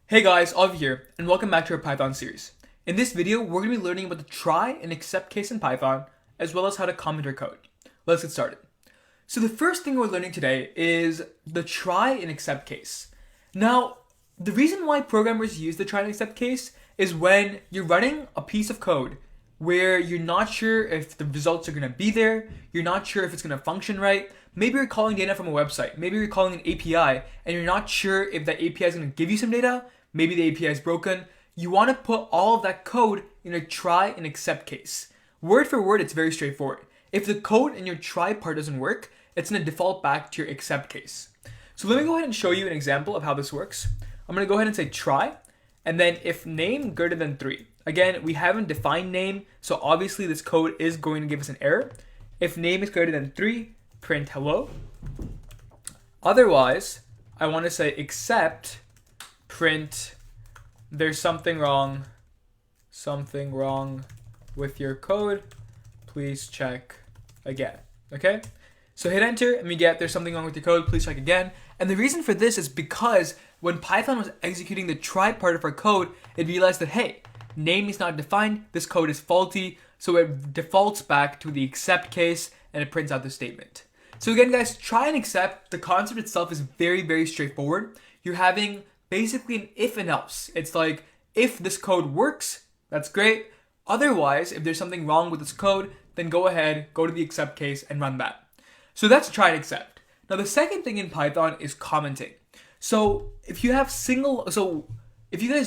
Hey guys, Avi here, and welcome back to our Python series. In this video, we're going to be learning about the try and except case in Python, as well as how to comment our code. Let's get started. So the first thing we're learning today is the try and except case. Now, the reason why programmers use the try and except case is when you're running a piece of code where you're not sure if the results are going to be there, you're not sure if it's going to function right. Maybe you're calling data from a website, maybe you're calling an API, and you're not sure if that API is going to give you some data. Maybe the API is broken. You want to put all of that code in a try and except case. Word for word, it's very straightforward. If the code in your try part doesn't work, it's going to default back to your except case. So let me go ahead and show you an example of how this works. I'm going to go ahead and say try, and then if name greater than 3. Again, we haven't defined name, so obviously this code is going to give us an error. If name is greater than 3, print hello. Otherwise, I want to say except print there's something wrong with your code, please check again. Okay, so hit enter and we get there's something wrong with your code, please check again. And the reason for this is because when Python was executing the try part of our code, it realized that hey, name is not defined, this code is faulty, so it defaults back to the except case and it prints out the statement. So again guys, try and except, the concept itself is very straightforward. You're having basically an if and else. It's like, if this code works, that's great. Otherwise, if there's something wrong with this code, then go ahead, go to the except case and run that. So that's try and except. Now the second thing in Python is commenting. So if you guys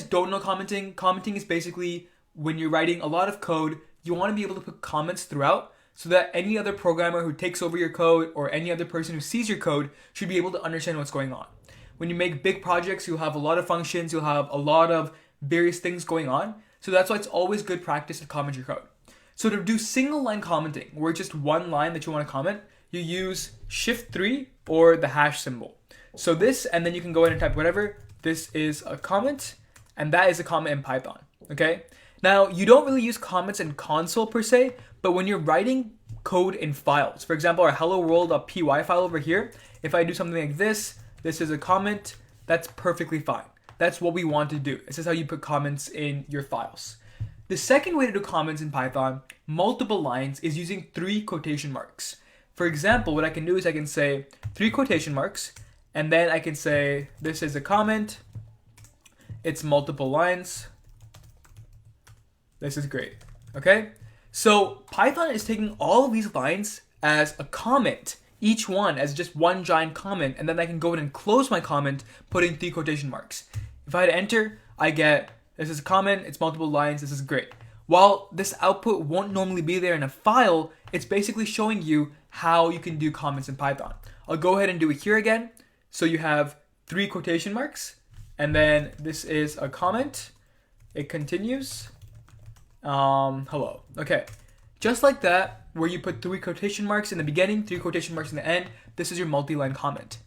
don't know commenting is basically when you're writing a lot of code, you want to be able to put comments throughout so that any other programmer who takes over your code or any other person who sees your code should be able to understand what's going on. When you make big projects, you'll have a lot of functions, you'll have a lot of various things going on. So that's why it's always good practice to comment your code. So to do single line commenting, where it's just one line that you want to comment, you use Shift3 or the hash symbol. So this, and then you can go in and type whatever. This is a comment, and that is a comment in Python, okay? Now, you don't really use comments in console per se, but when you're writing code in files, for example, our hello world.py file over here, if I do something like this is a comment, that's perfectly fine. That's what we want to do. This is how you put comments in your files. The second way to do comments in Python, multiple lines, is using 3 quotation marks. For example, what I can do is I can say 3 quotation marks, and then I can say this is a comment, it's multiple lines, this is great, okay? So Python is taking all of these lines as a comment, each one as just one giant comment, and then I can go in and close my comment, putting 3 quotation marks. If I hit enter, I get, this is a comment, it's multiple lines, this is great. While this output won't normally be there in a file, it's basically showing you how you can do comments in Python. I'll go ahead and do it here again. So you have 3 quotation marks, and then this is a comment. It continues. Hello. Okay. Just like that, where you put 3 quotation marks in the beginning, 3 quotation marks in the end, this is your multi-line comment.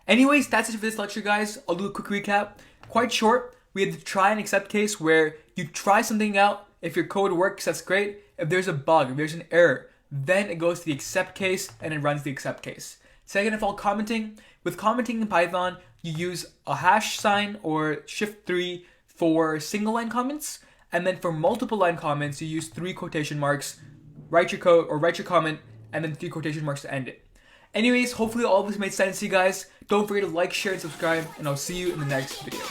Anyways, that's it for this lecture, guys. I'll do a quick recap. Quite short. We had the try and except case where you try something out. If your code works, that's great. If there's a bug, if there's an error, then it goes to the except case and it runs the except case. Second of all, commenting. With commenting in Python, you use a hash sign or Shift3 for single line comments. And then for multiple line comments, you use 3 quotation marks, write your code or write your comment, and then 3 quotation marks to end it. Anyways, hopefully all of this made sense to you guys. Don't forget to like, share, and subscribe, and I'll see you in the next video.